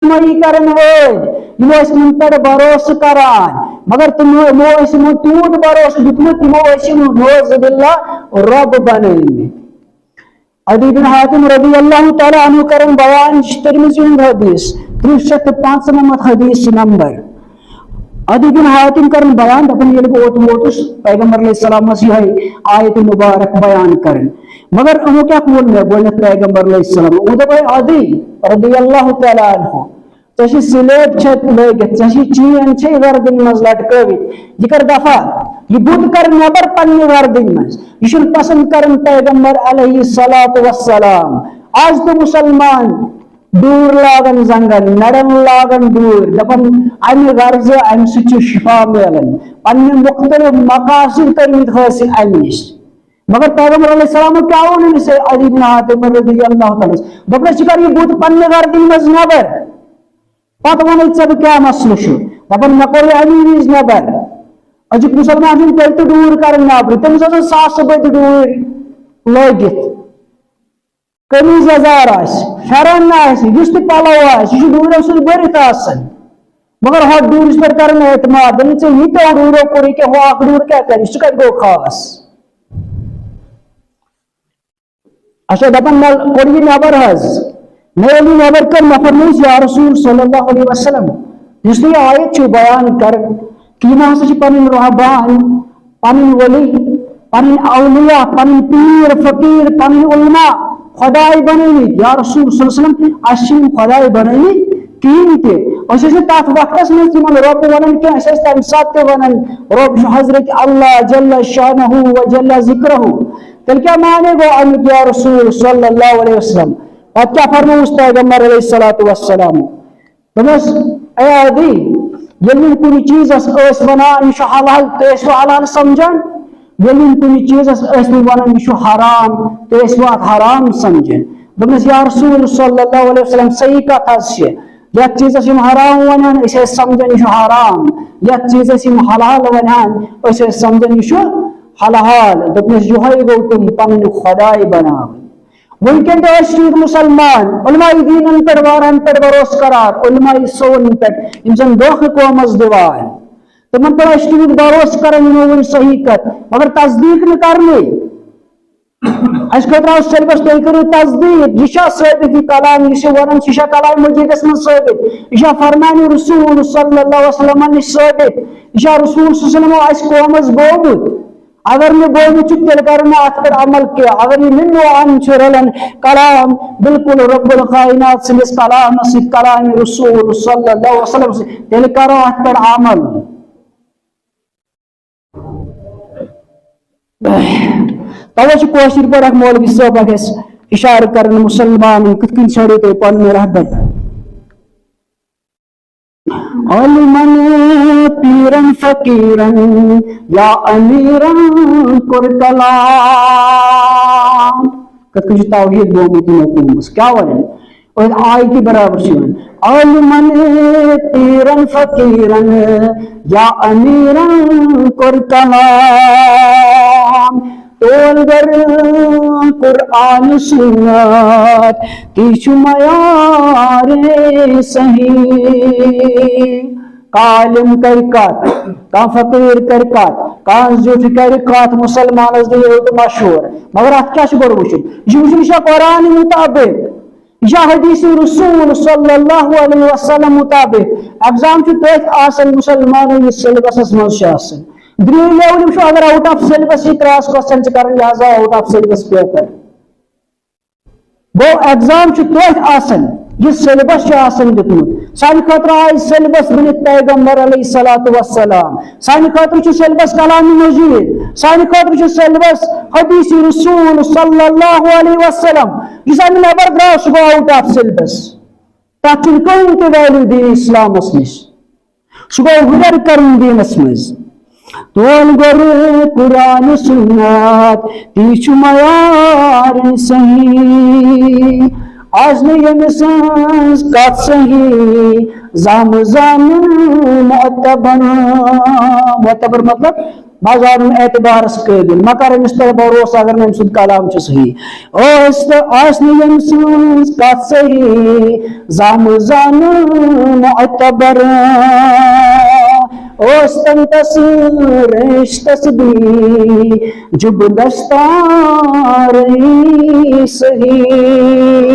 مئی کرن ول پہ بھروسہ کران مگر تمو تیوت بھروسہ دیتمت تمو نوز باللہ رب بنٲیمٕتۍ عدی بن حاتم رضی اللہ تعالیٰ عنہ کرن بیان ترمذی ہند حدیث 395 حدیث نمبر عدی بن حاتم کرن بیان دپن یل بہ ووتس پیغمبر علیہ السلام یہ آیت مبارک بیان کرن مگر امو کیا بول میں پیغمبر علیہ السلام وہ دپے عدی رضی اللہ تعالیٰ عنہ ژےٚ سلیب چھت لٲگِتھ ژےٚ چین چھے وردن مز لٹکٲوِتھ یہ کر دفع یہ بُت کر نبر پننہِ وردن مز یہ چھُنہٕ پسند کرن پیغمبر علیہ الصلوۃ والسلام آج تو مسلمان دور لاگن زنگن نڑن لاگن دور دپن امہ غرض امہ سۭتۍ چھُ شفا ملن پننہِ مختلف مقاصد کٔرمٕتۍ حٲصِل امہِ نش مگر پیغمبر علیہ السلام کیا ووٚن أمِس عدی بن حاتم رضی اللہ تعالیٰ دوٚپنس ژٕ کر یہ بُت پننہِ وردن مز نبر پتہ ون ژےٚ بہٕ کیٛاہ مسلہٕ چھُ دپان مےٚ کوٚر یہِ امی وِزِ نٮ۪بر أزیُک مُسلمان چھُنہٕ تیٚلہِ تہِ ڈوٗر کران نٮ۪برٕ تٔمِس آسان ساسہٕ بٔدۍ ڈوٗرۍ لٲگِتھ قمیٖض یزار آسہِ پھٮ۪رن آسہِ یُس تہِ پلو آسہِ یہِ چھُ ڈوٗریو سۭتۍ بٔرِتھ آسان مگر ہتھ ڈوٗرِس پٮ۪ٹھ کران اعتماد دپان ژےٚ ییٖتیٛاہ ڈوٗریو کوٚر یہِ کیٛاہ ہُہ اکھ ڈوٗر کیٛاہ کرِ سُہ کتہِ گوٚو خاص اچھا دپان مےٚ کوٚر یہِ نٮ۪بر حظ میں علی نبر کر مفرموس یا رسول صلی اللہ علیہ وسلم جس نے آیت چھو بیان کر کہ یہ ہسا پن رہبان پن ولی پن اولیاء پن پیر فقیر پن علماء خدائی بنائی یا رسول صلی اللہ علیہ وسلم اشیم خدائی بنائی کین تے اس تات وقت میں تمن رب ونن کہ اس تم سات ونن رب حضرت اللہ جل شانہ و جل ذکرہ تل کیا معنی گو ان یا رسول صلی اللہ علیہ وسلم پتہ کیا فرموس پیغمبر علیہ الصلوۃ والسلام دمس اے عدی یل کُنہِ چیٖزس ٲسۍ ونان یہِ چھُ حلال تُہۍ ٲسوٕ حلال سمجھان یل کُنہِ چیٖزس ٲسۍ نہٕ ونان یہِ چھُ حرام تُہۍ ٲسوٕ اتھ حرام سمجھان دوٚپنس یا رسول صلی اللہ علیہ وسلم صحیح کتھ حظ چھِ یتھ چیٖزس یِم حرام ونان أسۍ ٲسۍ سمجھان یہِ چھُ حرام یتھ چیٖزس یِم حلال ونان أسۍ ٲسۍ سمجھان یہِ چھُ حلال دوٚپنس یِہوے گوٚو تِم پنٕنۍ خۄداے بناوٕنۍ ونکن تو مسلمان علماء دین پہ وارن پہ بھروسہ کران علماء سون پہ زن دھوکہ قومس دان تمن پہ بھروسہ کران ون صحیح کت مگر تصدیق نہ کرنے اس خاطر آو سیلبس تھی کرو تصدیق یہ ثابت یہ کلام یہ ونان یہ کلام مجیدس من ثابت یہ فرمان رسول صلی اللہ علیہ وسلم نش ثابت یہ رسول صلی اللہ علیہ وسلم قومس گومت اگر نہ گومت تیل کرنا ات پہ عمل کیا اگر یہ منو ان رلن کلام بالکل رب الکائنات سندس کلام ست کلام رسول صلی اللہ علیہ وسلم تیل کرو ات پہ عمل توجہ کوشر پہ مولوی صاحب گھس اشارہ کرن مسلمان کت کن چھڑو تھی پن رہبر علمن پیرن فقیرن یا امیرن کر کلام کت کن توحید بومت نقومس کیا ونن اور آیت برابر چھن علمن پیرن فقیرن یا امیرن کر کلام تول گر قرآن سنت تیچ معیار صحیح عالم کر کت کا فقیر کر کت کا زیوٹ کر کت مسلمان دیو تو مشہور مگر ات کیا گو وچن یہ قرآن مطابق یا حدیث رسول صلی اللہ علیہ وسلم مطابق ایگزام تھی آسن مسلمان سیلبس مز دریم لیول اگر آؤٹ آف سیلبس یہ کراس کوسچن کر لہذا آؤٹ آف سیلبس پیپر گو ایگزام یہ سیلبس دتمت سان خاطر آئی سیلبس بنت پیغمبر علیہ الصلوۃ والسلام سان خاطر سیلبس کلام مجید سان خاطر سیلبس حدیث رسول صلی اللہ علیہ وسلم یہ سان نبر درا سہ گو آؤٹ آف سیلبس تک کہین تہ ویلو دین اسلامس نش سہ گو ہدر کرن دینس مز تول گر قرآن سنت تیچ معیار صحیح آج نہیں سنس کت صحیح زام زام معتبر معتبر مطلب مذہب اعتبار قابل ما کر امس پہ بھروسہ اگر ام سد کلام صحیح آس یم سز کت صحیح زام زان معتبر تم تس ریش تسبیح جب دستار صحیح